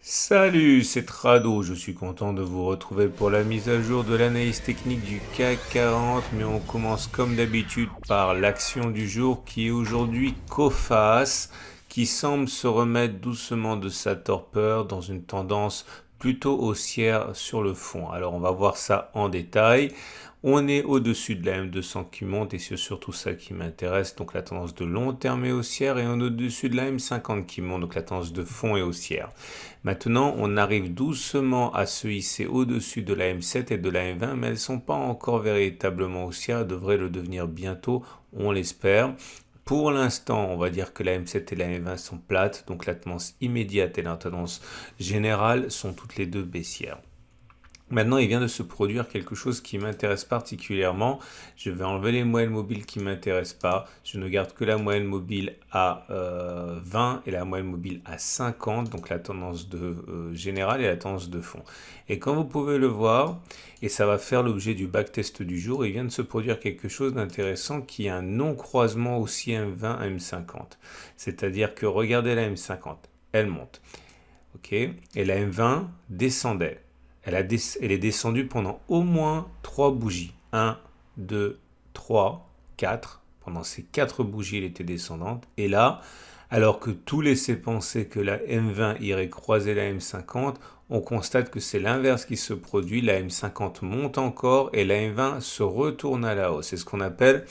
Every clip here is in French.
Salut, c'est Trado, je suis content de vous retrouver pour la mise à jour de l'analyse technique du CAC 40, mais on commence comme d'habitude par l'action du jour qui est aujourd'hui Coface, qui semble se remettre doucement de sa torpeur dans une tendance plutôt haussière sur le fond. Alors on va voir ça en détail. On est au-dessus de la M200 qui monte et c'est surtout ça qui m'intéresse, donc la tendance de long terme est haussière et on est au-dessus de la M50 qui monte, donc la tendance de fond est haussière. Maintenant, on arrive doucement à se hisser au-dessus de la M7 et de la M20, mais elles ne sont pas encore véritablement haussières, elles devraient le devenir bientôt, on l'espère. Pour l'instant, on va dire que la M7 et la M20 sont plates, donc la tendance immédiate et la tendance générale sont toutes les deux baissières. Maintenant, il vient de se produire quelque chose qui m'intéresse particulièrement. Je vais enlever les moyennes mobiles qui ne m'intéressent pas. Je ne garde que la moyenne mobile à 20 et la moyenne mobile à 50, donc la tendance générale et la tendance de fond. Et comme vous pouvez le voir, et ça va faire l'objet du backtest du jour, il vient de se produire quelque chose d'intéressant qui est un non-croisement aussi M20 à M50. C'est-à-dire que regardez la M50, elle monte. Ok, et la M20 descendait. Elle est descendue pendant au moins 3 bougies. 1, 2, 3, 4. Pendant ces 4 bougies, elle était descendante. Et là, alors que tout laissait penser que la M20 irait croiser la M50, on constate que c'est l'inverse qui se produit. La M50 monte encore et la M20 se retourne à la hausse. C'est ce qu'on appelle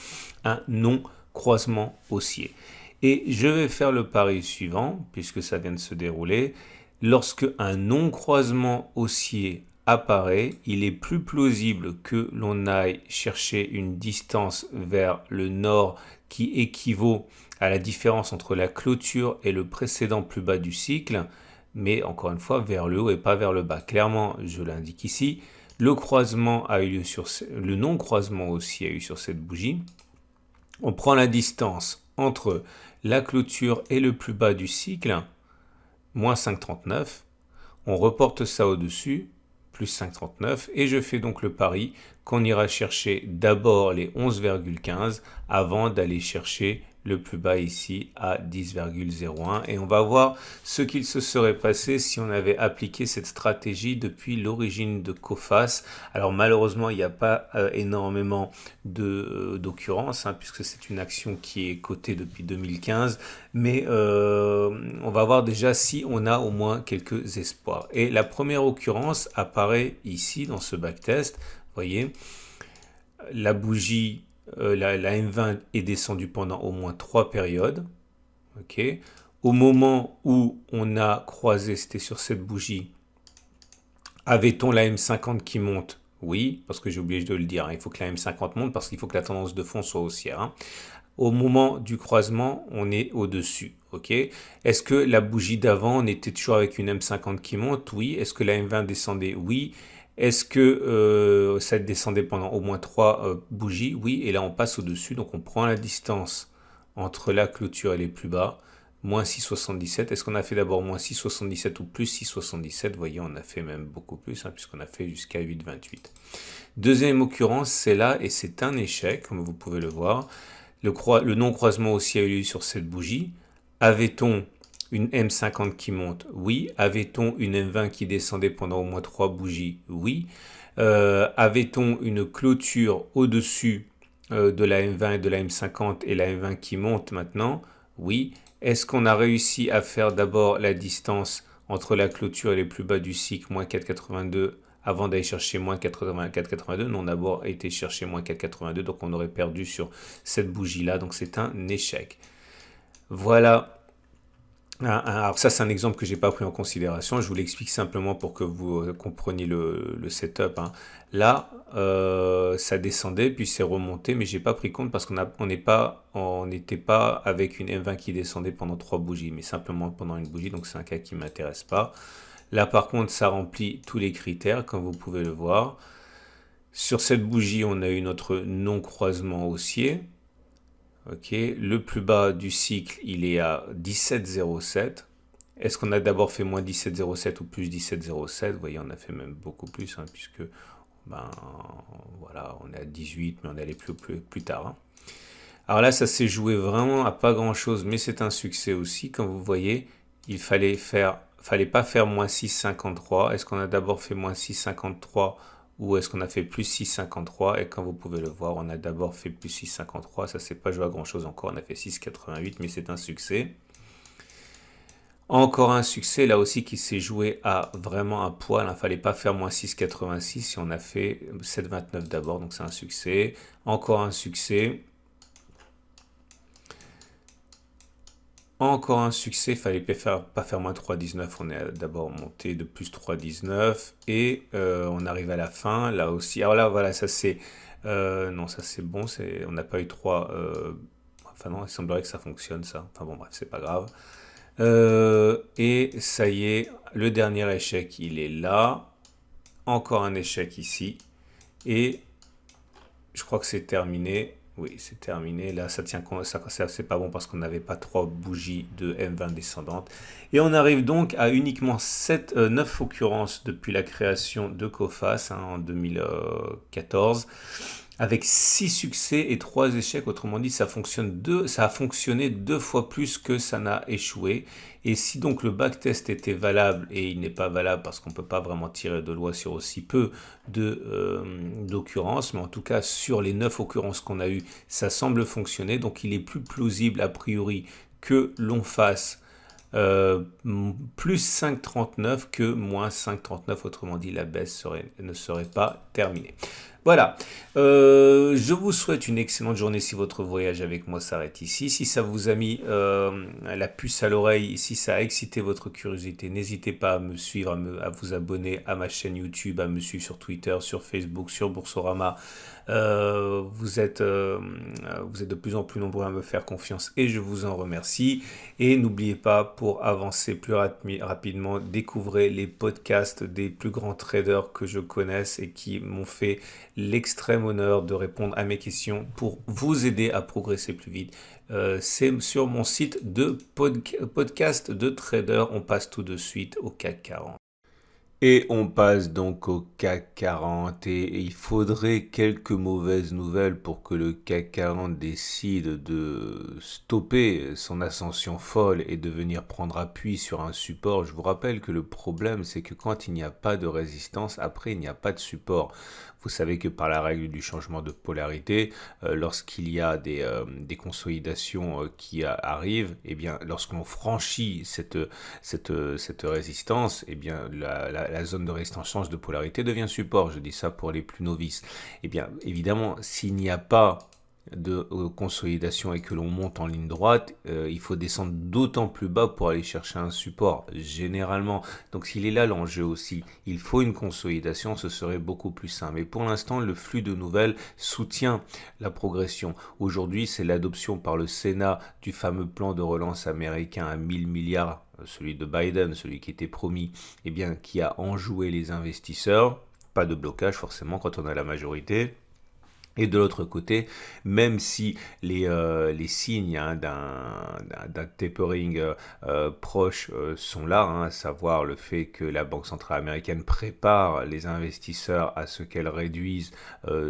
un non-croisement haussier. Et je vais faire le pari suivant, puisque ça vient de se dérouler. Lorsque un non-croisement haussier apparaît, il est plus plausible que l'on aille chercher une distance vers le nord qui équivaut à la différence entre la clôture et le précédent plus bas du cycle, mais encore une fois vers le haut et pas vers le bas. Clairement, je l'indique ici, le croisement a eu lieu le non-croisement aussi a eu sur cette bougie. On prend la distance entre la clôture et le plus bas du cycle, moins 5,39. On reporte ça au-dessus, plus 5,39. Et je fais donc le pari qu'on ira chercher d'abord les 11,15 avant d'aller chercher le plus bas ici à 10,01. Et on va voir ce qu'il se serait passé si on avait appliqué cette stratégie depuis l'origine de Coface. Alors malheureusement, il n'y a pas énormément d'occurrences, puisque c'est une action qui est cotée depuis 2015. Mais on va voir déjà si on a au moins quelques espoirs. Et la première occurrence apparaît ici dans ce backtest. Vous voyez, la bougie, la M20 est descendue pendant au moins 3 périodes. Okay. Au moment où on a croisé, c'était sur cette bougie, avait-on la M50 qui monte? Oui, parce que j'ai oublié de le dire. Il faut que la M50 monte parce qu'il faut que la tendance de fond soit haussière. Au moment du croisement, on est au-dessus. Okay. Est-ce que la bougie d'avant, on était toujours avec une M50 qui monte? Oui. Est-ce que la M20 descendait? Oui. Est-ce que ça descendait pendant au moins 3 bougies? Oui. Et là, on passe au-dessus. Donc, on prend la distance entre la clôture et les plus bas. Moins 6,77. Est-ce qu'on a fait d'abord moins 6,77 ou plus 6,77? Vous voyez, on a fait même beaucoup plus, puisqu'on a fait jusqu'à 8,28. Deuxième occurrence, c'est là, et c'est un échec, comme vous pouvez le voir. Le non-croisement aussi a eu lieu sur cette bougie. Avait-on une M50 qui monte? Oui. Avait-on une M20 qui descendait pendant au moins 3 bougies? Oui. Avait-on une clôture au-dessus de la M20 et de la M50 et la M20 qui monte maintenant? Oui. Est-ce qu'on a réussi à faire d'abord la distance entre la clôture et les plus bas du cycle, moins 4,82 avant d'aller chercher moins 4,82, nous on a d'abord été chercher moins 4,82, donc on aurait perdu sur cette bougie-là, donc c'est un échec. Voilà. Alors ça, c'est un exemple que je n'ai pas pris en considération. Je vous l'explique simplement pour que vous compreniez le setup. Là, ça descendait, puis c'est remonté, mais j'ai pas pris compte parce qu'on n'était pas avec une M20 qui descendait pendant 3 bougies, mais simplement pendant une bougie, donc c'est un cas qui ne m'intéresse pas. Là, par contre, ça remplit tous les critères, comme vous pouvez le voir. Sur cette bougie, on a eu notre non-croisement haussier. Okay. Le plus bas du cycle, il est à 17,07. Est-ce qu'on a d'abord fait moins 17,07 ou plus 17,07? Vous voyez, on a fait même beaucoup plus, puisque voilà, on est à 18, mais on est allé plus tard. Alors là, ça s'est joué vraiment à pas grand-chose, mais c'est un succès aussi. Comme vous voyez, il fallait faire fallait pas faire moins 6,53. Est-ce qu'on a d'abord fait moins 6,53 ou est-ce qu'on a fait plus 6,53? Et comme vous pouvez le voir, on a d'abord fait plus 6,53. Ça s'est pas joué à grand chose encore. On a fait 6,88, mais c'est un succès. Encore un succès là aussi qui s'est joué à vraiment un poil. Il ne fallait pas faire moins 6,86 si on a fait 7,29 d'abord. Donc c'est un succès. Encore un succès. Encore un succès, il fallait pas faire moins 3,19, on est d'abord monté de plus 3,19 et on arrive à la fin, là aussi. Alors là, voilà, ça c'est... non, ça c'est bon, on n'a pas eu 3... enfin non, il semblerait que ça fonctionne ça. Enfin bon, bref, c'est pas grave. Et ça y est, le dernier échec, il est là. Encore un échec ici. Et je crois que c'est terminé. Oui, c'est terminé. Là, ça tient compte, ça c'est pas bon parce qu'on n'avait pas 3 bougies de M20 descendantes. Et on arrive donc à uniquement 9 occurrences depuis la création de Coface en 2014. Avec 6 succès et 3 échecs, autrement dit, ça a fonctionné 2 fois plus que ça n'a échoué. Et si donc le backtest était valable, et il n'est pas valable parce qu'on ne peut pas vraiment tirer de loi sur aussi peu d'occurrences, mais en tout cas sur les 9 occurrences qu'on a eues, ça semble fonctionner. Donc il est plus plausible a priori que l'on fasse plus 5,39 que moins 5,39, autrement dit la baisse ne serait pas terminée. Voilà, je vous souhaite une excellente journée si votre voyage avec moi s'arrête ici. Si ça vous a mis la puce à l'oreille, si ça a excité votre curiosité, n'hésitez pas à me suivre, à vous abonner à ma chaîne YouTube, à me suivre sur Twitter, sur Facebook, sur Boursorama. Vous êtes de plus en plus nombreux à me faire confiance et je vous en remercie. Et n'oubliez pas, pour avancer plus rapidement, découvrez les podcasts des plus grands traders que je connaisse et qui m'ont fait l'extrême honneur de répondre à mes questions pour vous aider à progresser plus vite. C'est sur mon site de podcast de trader. On passe tout de suite au CAC 40. Et on passe donc au CAC 40 et il faudrait quelques mauvaises nouvelles pour que le CAC 40 décide de stopper son ascension folle et de venir prendre appui sur un support. Je vous rappelle que le problème, c'est que quand il n'y a pas de résistance, après il n'y a pas de support. Vous savez que par la règle du changement de polarité, lorsqu'il y a des consolidations qui arrivent, eh bien, lorsqu'on franchit cette résistance, eh bien, la zone de résistance change de polarité, devient support. Je dis ça pour les plus novices. Eh bien, évidemment, s'il n'y a pas de consolidation et que l'on monte en ligne droite, il faut descendre d'autant plus bas pour aller chercher un support, généralement. Donc s'il est là l'enjeu aussi, il faut une consolidation, ce serait beaucoup plus simple. Mais pour l'instant, le flux de nouvelles soutient la progression. Aujourd'hui, c'est l'adoption par le Sénat du fameux plan de relance américain à 1000 milliards, celui de Biden, celui qui était promis, eh bien, qui a enjoué les investisseurs. Pas de blocage forcément quand on a la majorité. Et de l'autre côté, même si les signes d'un tapering proche sont là, à savoir le fait que la Banque centrale américaine prépare les investisseurs à ce qu'elle réduise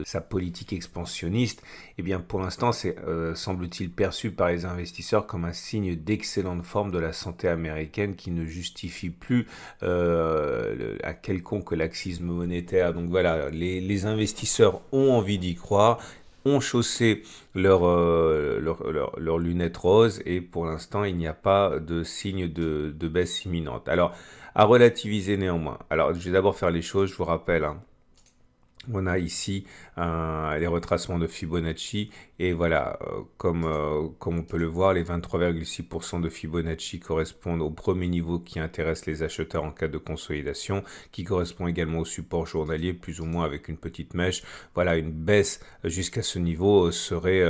sa politique expansionniste, eh bien pour l'instant c'est semble-t-il perçu par les investisseurs comme un signe d'excellente forme de la santé américaine qui ne justifie plus un quelconque laxisme monétaire. Donc voilà, les investisseurs ont envie d'y croire, ont chaussé leurs lunettes roses et pour l'instant il n'y a pas de signe de baisse imminente. Alors à relativiser néanmoins. Alors je vais d'abord faire les choses, je vous rappelle. On a ici les retracements de Fibonacci et voilà, comme on peut le voir, les 23,6% de Fibonacci correspondent au premier niveau qui intéresse les acheteurs en cas de consolidation, qui correspond également au support journalier, plus ou moins avec une petite mèche. Voilà, une baisse jusqu'à ce niveau serait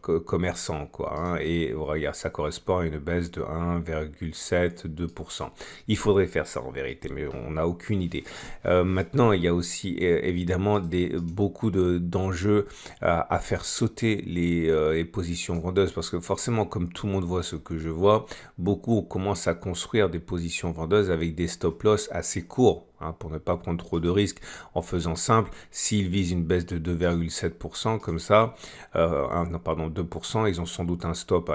commerçant, quoi. Et regarde, ça correspond à une baisse de 1,72%. Il faudrait faire ça en vérité, mais on n'a aucune idée. Maintenant, il y a aussi évidemment beaucoup d'enjeux à faire sauter les positions vendeuses, parce que forcément, comme tout le monde voit ce que je vois, beaucoup commencent à construire des positions vendeuses avec des stop loss assez courts. hein, pour ne pas prendre trop de risques. En faisant simple, s'ils visent une baisse de 2,7% comme ça, non, pardon, 2%, ils ont sans doute un stop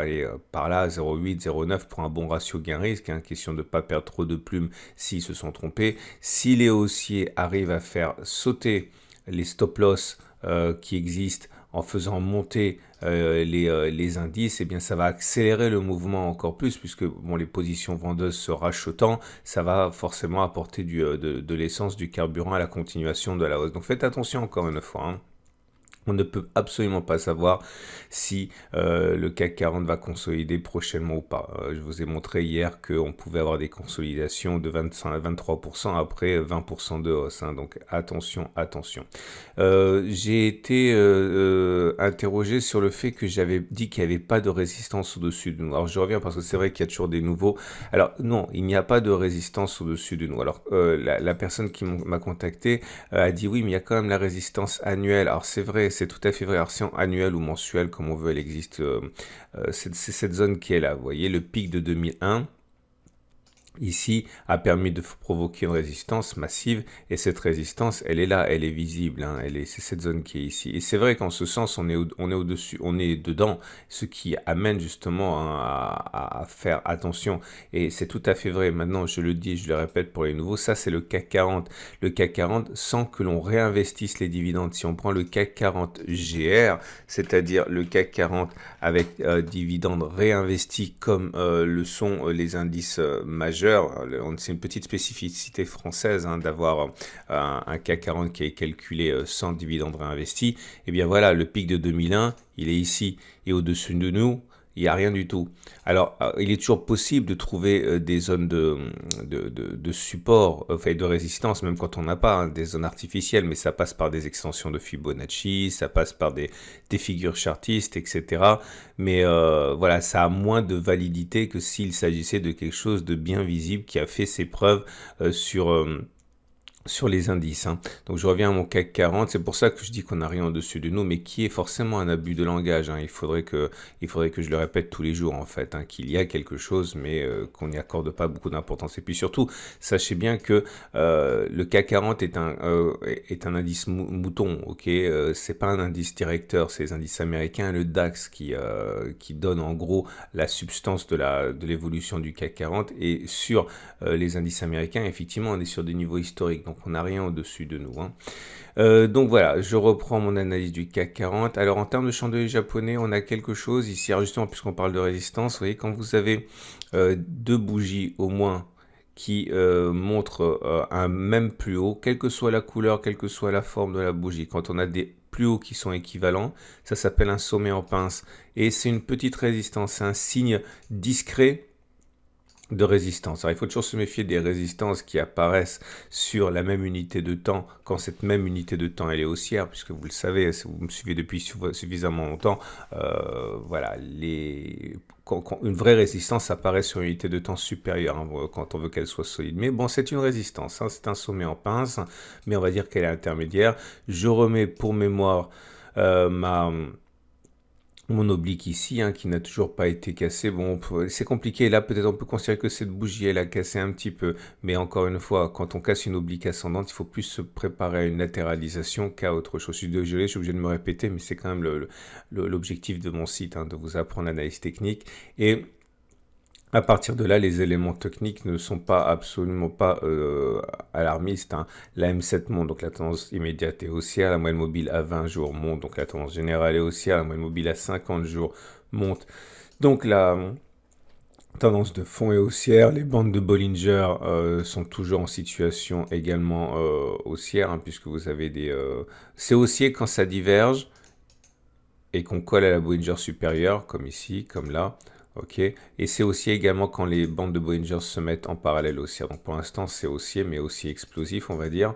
par là, 0,8, 0,9 pour un bon ratio gain-risque, hein, question de ne pas perdre trop de plumes s'ils se sont trompés. Si les haussiers arrivent à faire sauter les stop-loss qui existent en faisant monter les indices, eh bien ça va accélérer le mouvement encore plus, puisque bon, les positions vendeuses se rachetant, ça va forcément apporter de l'essence, du carburant à la continuation de la hausse. Donc faites attention encore une fois, hein. On ne peut absolument pas savoir si le CAC 40 va consolider prochainement ou pas. Je vous ai montré hier qu'on pouvait avoir des consolidations de 25 à 23% après 20% de hausse, hein, donc attention, attention. J'ai été interrogé sur le fait que j'avais dit qu'il n'y avait pas de résistance au-dessus de nous. Alors je reviens parce que c'est vrai qu'il y a toujours des nouveaux. Alors non, il n'y a pas de résistance au-dessus de nous. Alors la personne qui m'a contacté a dit oui, mais il y a quand même la résistance annuelle. Alors c'est vrai, c'est tout à fait vrai. Alors si annuelle ou mensuelle, comme on veut, elle existe. C'est cette zone qui est là. Vous voyez, le pic de 2001. Ici, a permis de provoquer une résistance massive, et cette résistance, elle est là, elle est visible, hein, c'est cette zone qui est ici. Et c'est vrai qu'en ce sens, on est au-dessus, on est dedans, ce qui amène justement, hein, à faire attention. Et c'est tout à fait vrai. Maintenant, je le dis, je le répète pour les nouveaux, ça c'est le CAC 40. Le CAC 40, sans que l'on réinvestisse les dividendes. Si on prend le CAC 40 GR, c'est-à-dire le CAC 40 avec dividendes réinvestis comme le sont les indices majeurs, c'est une petite spécificité française, hein, d'avoir un CAC 40 qui est calculé sans dividende réinvesti. Et bien voilà, le pic de 2001, il est ici, et au-dessus de nous, il n'y a rien du tout. Alors, il est toujours possible de trouver des zones de support, enfin de résistance, même quand on n'a pas, hein, des zones artificielles, mais ça passe par des extensions de Fibonacci, ça passe par des figures chartistes, etc. Mais voilà, ça a moins de validité que s'il s'agissait de quelque chose de bien visible qui a fait ses preuves sur les indices, hein. Donc je reviens à mon CAC 40, c'est pour ça que je dis qu'on n'a rien au-dessus de nous, mais qui est forcément un abus de langage, hein. Il faudrait que je le répète tous les jours en fait, hein, qu'il y a quelque chose, mais qu'on n'y accorde pas beaucoup d'importance. Et puis surtout, sachez bien que le CAC 40 est un indice mouton, ok, c'est pas un indice directeur, c'est les indices américains, le DAX qui donne en gros la substance de l'évolution du CAC 40, et sur les indices américains, effectivement, on est sur des niveaux historiques. Donc on n'a rien au-dessus de nous, hein. Donc voilà, je reprends mon analyse du CAC 40. Alors en termes de chandelier japonais, on a quelque chose ici. Alors justement, puisqu'on parle de résistance, vous voyez, quand vous avez deux bougies au moins qui montrent un même plus haut, quelle que soit la couleur, quelle que soit la forme de la bougie, quand on a des plus hauts qui sont équivalents, ça s'appelle un sommet en pince. Et c'est une petite résistance, c'est un signe discret de résistance. Alors, il faut toujours se méfier des résistances qui apparaissent sur la même unité de temps quand cette même unité de temps elle est haussière, puisque vous le savez, si vous me suivez depuis suffisamment longtemps, voilà, quand une vraie résistance apparaît sur une unité de temps supérieure, hein, quand on veut qu'elle soit solide. Mais bon, c'est une résistance, hein, c'est un sommet en pince, mais on va dire qu'elle est intermédiaire. Je remets pour mémoire mon oblique ici, hein, qui n'a toujours pas été cassé. Bon, c'est compliqué. Là, peut-être on peut considérer que cette bougie, elle a cassé un petit peu. Mais encore une fois, quand on casse une oblique ascendante, il faut plus se préparer à une latéralisation qu'à autre chose. Je suis désolé, je suis obligé de me répéter, mais c'est quand même l'objectif de mon site, hein, de vous apprendre l'analyse technique. Et à partir de là, les éléments techniques ne sont pas absolument pas alarmistes, hein. La M7 monte, donc la tendance immédiate est haussière. La moyenne mobile à 20 jours monte, donc la tendance générale est haussière. La moyenne mobile à 50 jours monte, donc la tendance de fond est haussière. Les bandes de Bollinger sont toujours en situation également haussière, hein, puisque vous avez c'est haussier quand ça diverge et qu'on colle à la Bollinger supérieure, comme ici, comme là. Ok, et c'est haussier également quand les bandes de Bollinger se mettent en parallèle haussière. Donc pour l'instant c'est haussier, mais aussi explosif, on va dire.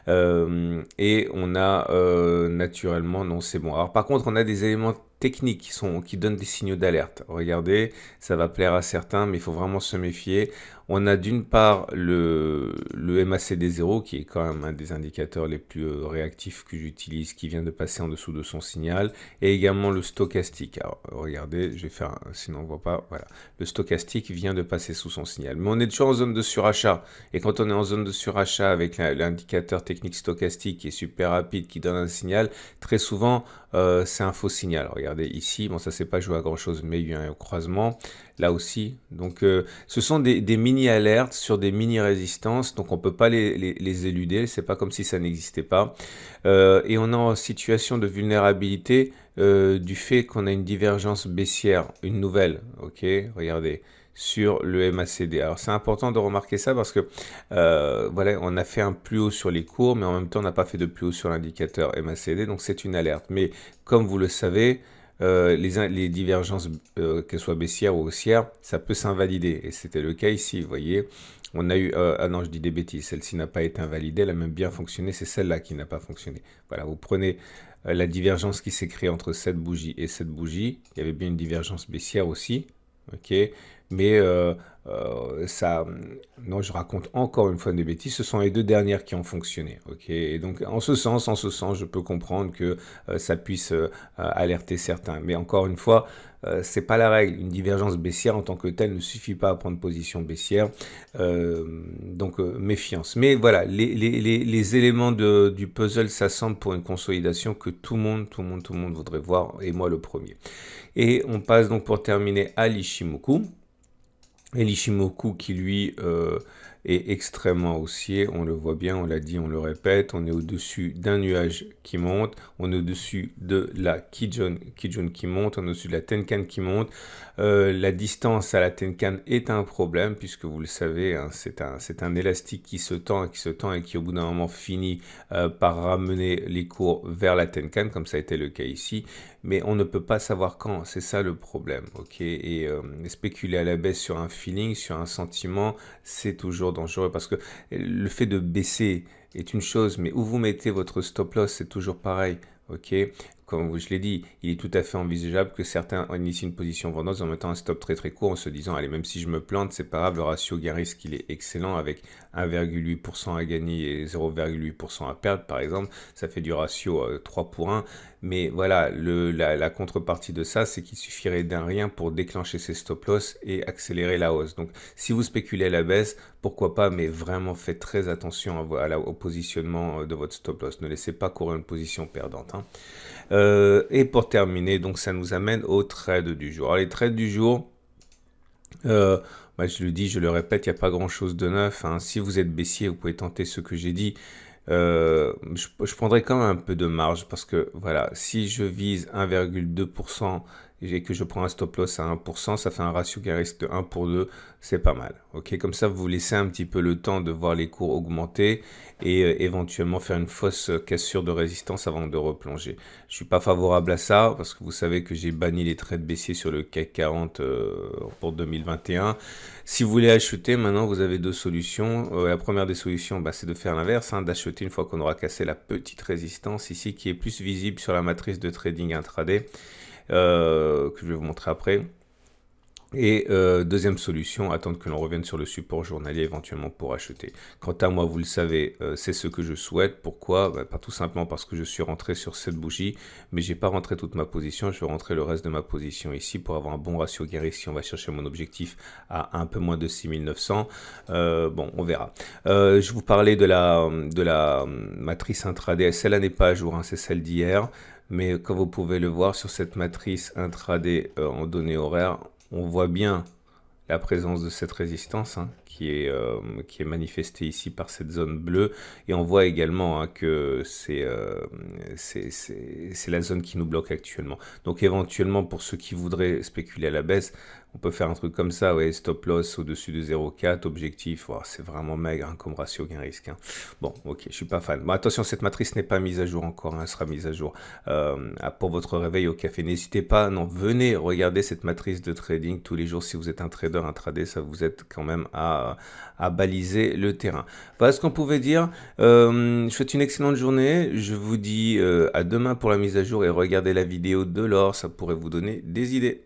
Et on a naturellement, non c'est bon. Alors par contre on a des éléments techniques qui donnent des signaux d'alerte. Regardez, ça va plaire à certains, mais il faut vraiment se méfier. On a d'une part le MACD0 qui est quand même un des indicateurs les plus réactifs que j'utilise, qui vient de passer en dessous de son signal, et également le stochastique. Alors regardez, je vais faire, sinon on ne voit pas, voilà. Le stochastique vient de passer sous son signal. Mais on est toujours en zone de surachat, et quand on est en zone de surachat avec l'indicateur technique stochastique qui est super rapide, qui donne un signal, très souvent c'est un faux signal. Regardez ici, bon ça c'est pas joué à grand chose, mais il y a un croisement là aussi. Donc ce sont des mini-alertes sur des mini-résistances, donc on peut pas les éluder, c'est pas comme si ça n'existait pas. Et on est en situation de vulnérabilité du fait qu'on a une divergence baissière, une nouvelle, ok, regardez, sur le MACD. Alors c'est important de remarquer ça parce que voilà, on a fait un plus haut sur les cours, mais en même temps on n'a pas fait de plus haut sur l'indicateur MACD, donc c'est une alerte. Mais comme vous le savez, les divergences, qu'elles soient baissières ou haussières, ça peut s'invalider. Et c'était le cas ici, vous voyez. On a eu, ah non, je dis des bêtises, celle-ci n'a pas été invalidée, elle a même bien fonctionné, c'est celle-là qui n'a pas fonctionné. Voilà, vous prenez la divergence qui s'est créée entre cette bougie et cette bougie, il y avait bien une divergence baissière aussi, ok, mais ça, non, je raconte encore une fois des bêtises, ce sont les deux dernières qui ont fonctionné, ok, et donc en ce sens, je peux comprendre que ça puisse alerter certains, mais encore une fois, c'est pas la règle. Une divergence baissière en tant que telle ne suffit pas à prendre position baissière, donc méfiance. Mais voilà, les éléments du puzzle s'assemblent pour une consolidation que tout le monde voudrait voir, et moi le premier. Et on passe donc pour terminer à l'Ichimoku. Et l'Ichimoku qui lui est extrêmement haussier, on le voit bien, on l'a dit, on le répète, on est au-dessus d'un nuage qui monte, on est au-dessus de la Kijun qui monte, on est au-dessus de la Tenkan qui monte. La distance à la Tenkan est un problème puisque vous le savez, hein, c'est un élastique qui se tend et qui au bout d'un moment finit par ramener les cours vers la Tenkan, comme ça a été le cas ici. Mais on ne peut pas savoir quand, c'est ça le problème, ok. Et spéculer à la baisse sur un feeling, sur un sentiment, c'est toujours dangereux parce que le fait de baisser est une chose, mais où vous mettez votre stop loss, c'est toujours pareil, ok. Comme je l'ai dit, il est tout à fait envisageable que certains initient une position vendeuse en mettant un stop très très court en se disant allez, même si je me plante, c'est pas grave, le ratio gain-risque il est excellent avec 1,8% à gagner et 0,8% à perdre par exemple, ça fait du ratio 3 pour 1, mais voilà, la contrepartie de ça, c'est qu'il suffirait d'un rien pour déclencher ces stop loss et accélérer la hausse. Donc si vous spéculez à la baisse, pourquoi pas, mais vraiment faites très attention au positionnement de votre stop loss, ne laissez pas courir une position perdante, hein. Et pour terminer, donc ça nous amène aux trades du jour. Alors les trades du jour, je le dis, je le répète, il n'y a pas grand chose de neuf, hein. Si vous êtes baissier, vous pouvez tenter ce que j'ai dit. Je prendrai quand même un peu de marge parce que voilà, si je vise 1,2% et que je prends un stop loss à 1%, ça fait un ratio qui risque de 1 pour 2, c'est pas mal. Ok, comme ça, vous laissez un petit peu le temps de voir les cours augmenter et éventuellement faire une fausse cassure de résistance avant de replonger. Je suis pas favorable à ça parce que vous savez que j'ai banni les trades baissiers sur le CAC 40 pour 2021. Si vous voulez acheter, maintenant vous avez deux solutions. La première des solutions, c'est de faire l'inverse, hein, d'acheter une fois qu'on aura cassé la petite résistance ici qui est plus visible sur la matrice de trading intraday. Que je vais vous montrer après. Et deuxième solution, attendre que l'on revienne sur le support journalier éventuellement pour acheter. Quant à moi, vous le savez, c'est ce que je souhaite. Pourquoi? Pas tout simplement parce que je suis rentré sur cette bougie, mais j'ai pas rentré toute ma position. Je vais rentrer le reste de ma position ici pour avoir un bon ratio gain-risque si on va chercher mon objectif à un peu moins de 6900. Bon, on verra. Je vous parlais de la matrice intraday. Celle-là n'est pas à jour, hein, c'est celle d'hier. Mais comme vous pouvez le voir sur cette matrice intraday en données horaires, on voit bien la présence de cette résistance, hein, qui est manifestée ici par cette zone bleue. Et on voit également, hein, que c'est la zone qui nous bloque actuellement. Donc éventuellement, pour ceux qui voudraient spéculer à la baisse, on peut faire un truc comme ça, ouais, stop loss au-dessus de 0,4, objectif, wow, c'est vraiment maigre, hein, comme ratio gain-risque, hein. Bon, ok, je suis pas fan. Bon, attention, cette matrice n'est pas mise à jour encore, hein, elle sera mise à jour pour votre réveil au café. N'hésitez pas, non, venez regarder cette matrice de trading tous les jours si vous êtes un trader intraday, ça vous aide quand même à baliser le terrain. Voilà ce qu'on pouvait dire. Je vous souhaite une excellente journée. Je vous dis à demain pour la mise à jour et regardez la vidéo de l'or, ça pourrait vous donner des idées.